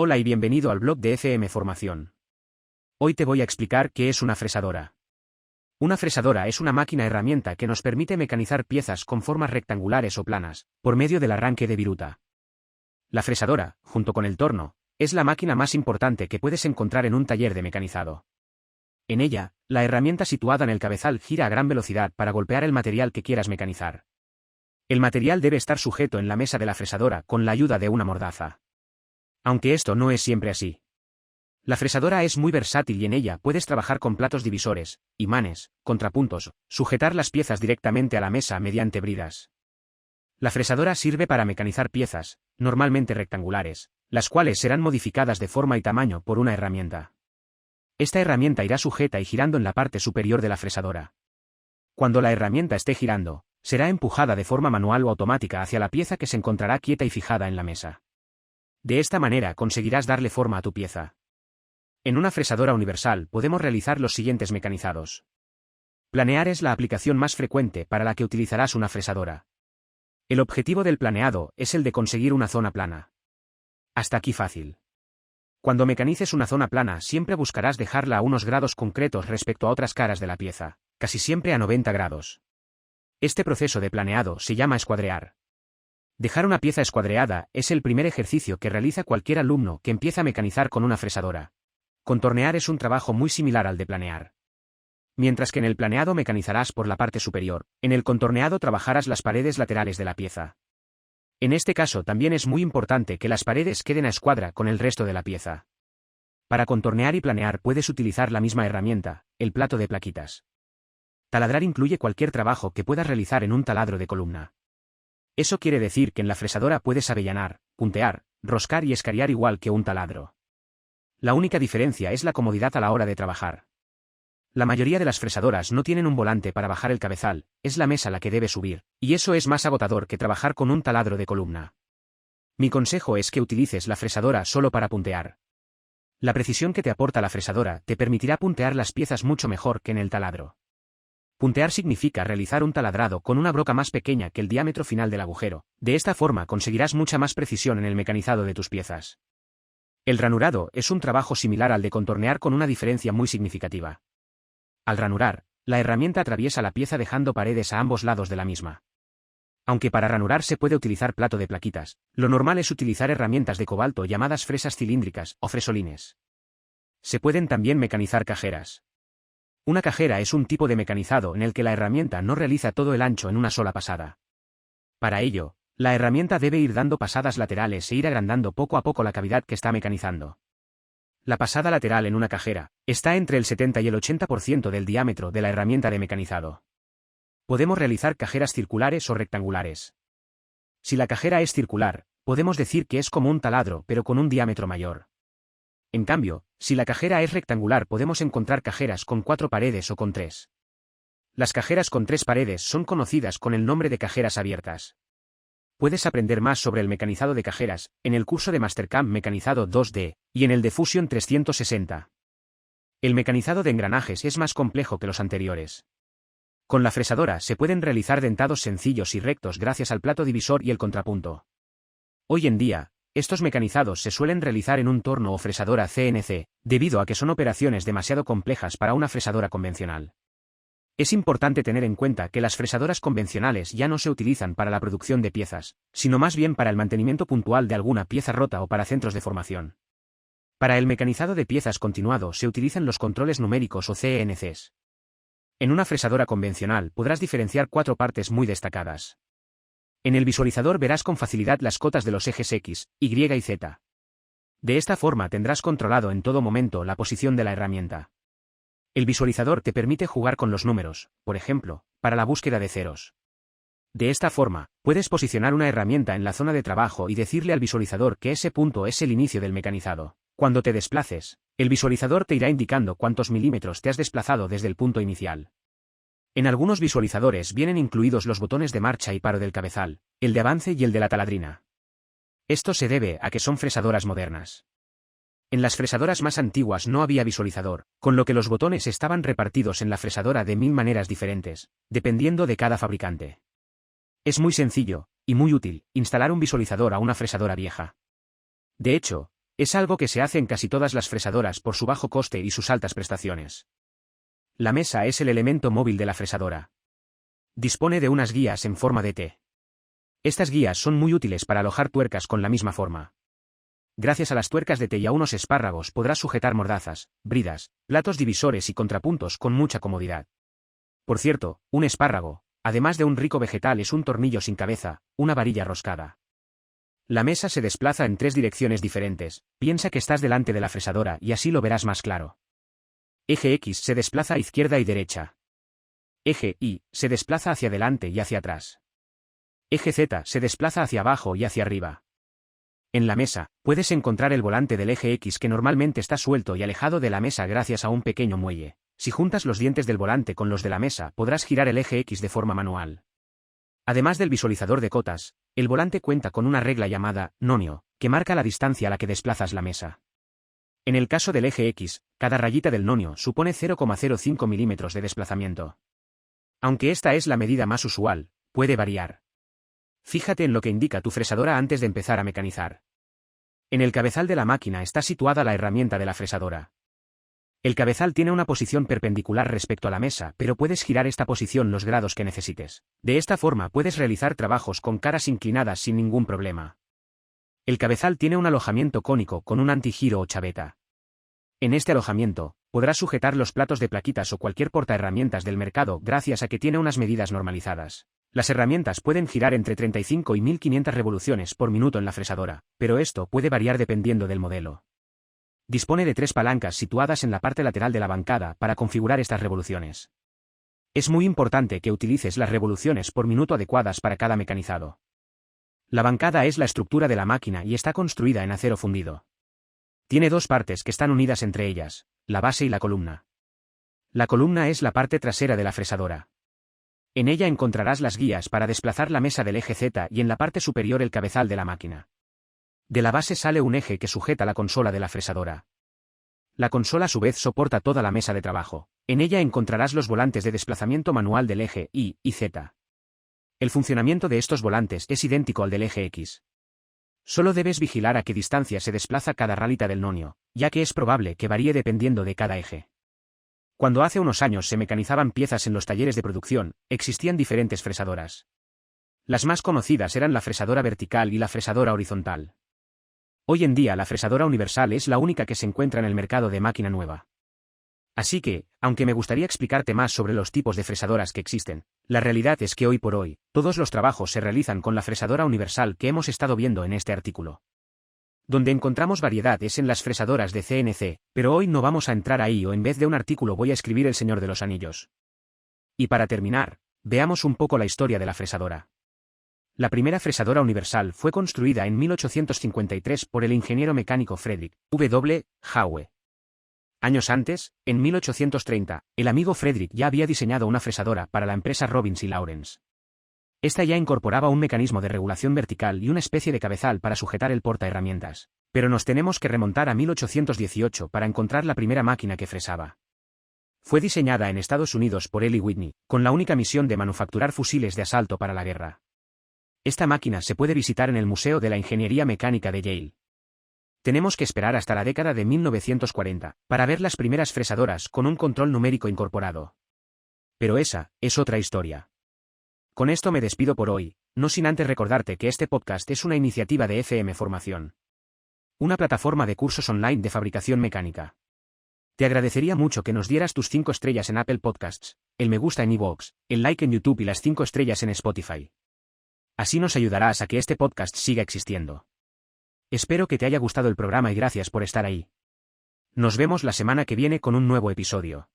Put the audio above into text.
Hola y bienvenido al blog de FM Formación. Hoy te voy a explicar qué es una fresadora. Una fresadora es una máquina herramienta que nos permite mecanizar piezas con formas rectangulares o planas, por medio del arranque de viruta. La fresadora, junto con el torno, es la máquina más importante que puedes encontrar en un taller de mecanizado. En ella, la herramienta situada en el cabezal gira a gran velocidad para golpear el material que quieras mecanizar. El material debe estar sujeto en la mesa de la fresadora con la ayuda de una mordaza. Aunque esto no es siempre así. La fresadora es muy versátil y en ella puedes trabajar con platos divisores, imanes, contrapuntos, sujetar las piezas directamente a la mesa mediante bridas. La fresadora sirve para mecanizar piezas, normalmente rectangulares, las cuales serán modificadas de forma y tamaño por una herramienta. Esta herramienta irá sujeta y girando en la parte superior de la fresadora. Cuando la herramienta esté girando, será empujada de forma manual o automática hacia la pieza que se encontrará quieta y fijada en la mesa. De esta manera conseguirás darle forma a tu pieza. En una fresadora universal podemos realizar los siguientes mecanizados. Planear es la aplicación más frecuente para la que utilizarás una fresadora. El objetivo del planeado es el de conseguir una zona plana. Hasta aquí fácil. Cuando mecanices una zona plana siempre buscarás dejarla a unos grados concretos respecto a otras caras de la pieza, casi siempre a 90 grados. Este proceso de planeado se llama escuadrear. Dejar una pieza escuadreada es el primer ejercicio que realiza cualquier alumno que empieza a mecanizar con una fresadora. Contornear es un trabajo muy similar al de planear. Mientras que en el planeado mecanizarás por la parte superior, en el contorneado trabajarás las paredes laterales de la pieza. En este caso también es muy importante que las paredes queden a escuadra con el resto de la pieza. Para contornear y planear puedes utilizar la misma herramienta, el plato de plaquitas. Taladrar incluye cualquier trabajo que puedas realizar en un taladro de columna. Eso quiere decir que en la fresadora puedes avellanar, puntear, roscar y escariar igual que un taladro. La única diferencia es la comodidad a la hora de trabajar. La mayoría de las fresadoras no tienen un volante para bajar el cabezal, es la mesa la que debe subir, y eso es más agotador que trabajar con un taladro de columna. Mi consejo es que utilices la fresadora solo para puntear. La precisión que te aporta la fresadora te permitirá puntear las piezas mucho mejor que en el taladro. Puntear significa realizar un taladrado con una broca más pequeña que el diámetro final del agujero. De esta forma conseguirás mucha más precisión en el mecanizado de tus piezas. El ranurado es un trabajo similar al de contornear con una diferencia muy significativa. Al ranurar, la herramienta atraviesa la pieza dejando paredes a ambos lados de la misma. Aunque para ranurar se puede utilizar plato de plaquitas, lo normal es utilizar herramientas de cobalto llamadas fresas cilíndricas o fresolines. Se pueden también mecanizar cajeras. Una cajera es un tipo de mecanizado en el que la herramienta no realiza todo el ancho en una sola pasada. Para ello, la herramienta debe ir dando pasadas laterales e ir agrandando poco a poco la cavidad que está mecanizando. La pasada lateral en una cajera está entre el 70 y el 80% del diámetro de la herramienta de mecanizado. Podemos realizar cajeras circulares o rectangulares. Si la cajera es circular, podemos decir que es como un taladro pero con un diámetro mayor. En cambio, si la cajera es rectangular podemos encontrar cajeras con 4 paredes o con 3. Las cajeras con 3 paredes son conocidas con el nombre de cajeras abiertas. Puedes aprender más sobre el mecanizado de cajeras en el curso de Mastercam Mecanizado 2D y en el de Fusion 360. El mecanizado de engranajes es más complejo que los anteriores. Con la fresadora se pueden realizar dentados sencillos y rectos gracias al plato divisor y el contrapunto. Hoy en día, estos mecanizados se suelen realizar en un torno o fresadora CNC, debido a que son operaciones demasiado complejas para una fresadora convencional. Es importante tener en cuenta que las fresadoras convencionales ya no se utilizan para la producción de piezas, sino más bien para el mantenimiento puntual de alguna pieza rota o para centros de formación. Para el mecanizado de piezas continuado se utilizan los controles numéricos o CNCs. En una fresadora convencional podrás diferenciar 4 partes muy destacadas. En el visualizador verás con facilidad las cotas de los ejes X, Y y Z. De esta forma tendrás controlado en todo momento la posición de la herramienta. El visualizador te permite jugar con los números, por ejemplo, para la búsqueda de ceros. De esta forma, puedes posicionar una herramienta en la zona de trabajo y decirle al visualizador que ese punto es el inicio del mecanizado. Cuando te desplaces, el visualizador te irá indicando cuántos milímetros te has desplazado desde el punto inicial. En algunos visualizadores vienen incluidos los botones de marcha y paro del cabezal, el de avance y el de la taladrina. Esto se debe a que son fresadoras modernas. En las fresadoras más antiguas no había visualizador, con lo que los botones estaban repartidos en la fresadora de 1000 maneras diferentes, dependiendo de cada fabricante. Es muy sencillo, y muy útil, instalar un visualizador a una fresadora vieja. De hecho, Es algo que se hace en casi todas las fresadoras por su bajo coste y sus altas prestaciones. La mesa es el elemento móvil de la fresadora. Dispone de unas guías en forma de T. Estas guías son muy útiles para alojar tuercas con la misma forma. Gracias a las tuercas de T y a unos espárragos podrás sujetar mordazas, bridas, platos divisores y contrapuntos con mucha comodidad. Por cierto, un espárrago, además de un rico vegetal, es un tornillo sin cabeza, una varilla roscada. La mesa se desplaza en 3 direcciones diferentes, piensa que estás delante de la fresadora y así lo verás más claro. Eje X se desplaza a izquierda y derecha. Eje Y se desplaza hacia adelante y hacia atrás. Eje Z se desplaza hacia abajo y hacia arriba. En la mesa, puedes encontrar el volante del eje X que normalmente está suelto y alejado de la mesa gracias a un pequeño muelle. Si juntas los dientes del volante con los de la mesa, podrás girar el eje X de forma manual. Además del visualizador de cotas, el volante cuenta con una regla llamada nonio, que marca la distancia a la que desplazas la mesa. En el caso del eje X, cada rayita del nonio supone 0,05 milímetros de desplazamiento. Aunque esta es la medida más usual, puede variar. Fíjate en lo que indica tu fresadora antes de empezar a mecanizar. En el cabezal de la máquina está situada la herramienta de la fresadora. El cabezal tiene una posición perpendicular respecto a la mesa, pero puedes girar esta posición los grados que necesites. De esta forma puedes realizar trabajos con caras inclinadas sin ningún problema. El cabezal tiene un alojamiento cónico con un antigiro o chaveta. En este alojamiento, podrás sujetar los platos de plaquitas o cualquier portaherramientas del mercado gracias a que tiene unas medidas normalizadas. Las herramientas pueden girar entre 35 y 1500 revoluciones por minuto en la fresadora, pero esto puede variar dependiendo del modelo. Dispone de 3 palancas situadas en la parte lateral de la bancada para configurar estas revoluciones. Es muy importante que utilices las revoluciones por minuto adecuadas para cada mecanizado. La bancada es la estructura de la máquina y está construida en acero fundido. Tiene 2 partes que están unidas entre ellas, la base y la columna. La columna es la parte trasera de la fresadora. En ella encontrarás las guías para desplazar la mesa del eje Z y en la parte superior el cabezal de la máquina. De la base sale un eje que sujeta la consola de la fresadora. La consola a su vez soporta toda la mesa de trabajo. En ella encontrarás los volantes de desplazamiento manual del eje Y y Z. El funcionamiento de estos volantes es idéntico al del eje X. Solo debes vigilar a qué distancia se desplaza cada rálita del nonio, ya que es probable que varíe dependiendo de cada eje. Cuando hace unos años se mecanizaban piezas en los talleres de producción, existían diferentes fresadoras. Las más conocidas eran la fresadora vertical y la fresadora horizontal. Hoy en día la fresadora universal es la única que se encuentra en el mercado de máquina nueva. Así que, aunque me gustaría explicarte más sobre los tipos de fresadoras que existen, la realidad es que hoy por hoy, todos los trabajos se realizan con la fresadora universal que hemos estado viendo en este artículo. Donde encontramos variedad es en las fresadoras de CNC, pero hoy no vamos a entrar ahí o en vez de un artículo voy a escribir El Señor de los Anillos. Y para terminar, veamos un poco la historia de la fresadora. La primera fresadora universal fue construida en 1853 por el ingeniero mecánico Frederick W. Howe. Años antes, en 1830, el amigo Frederick ya había diseñado una fresadora para la empresa Robbins y Lawrence. Esta ya incorporaba un mecanismo de regulación vertical y una especie de cabezal para sujetar el portaherramientas. Pero nos tenemos que remontar a 1818 para encontrar la primera máquina que fresaba. Fue diseñada en Estados Unidos por Eli Whitney, con la única misión de manufacturar fusiles de asalto para la guerra. Esta máquina se puede visitar en el Museo de la Ingeniería Mecánica de Yale. Tenemos que esperar hasta la década de 1940 para ver las primeras fresadoras con un control numérico incorporado. Pero esa es otra historia. Con esto me despido por hoy, no sin antes recordarte que este podcast es una iniciativa de FM Formación, una plataforma de cursos online de fabricación mecánica. Te agradecería mucho que nos dieras tus 5 estrellas en Apple Podcasts, el me gusta en iVoox, el like en YouTube y las 5 estrellas en Spotify. Así nos ayudarás a que este podcast siga existiendo. Espero que te haya gustado el programa y gracias por estar ahí. Nos vemos la semana que viene con un nuevo episodio.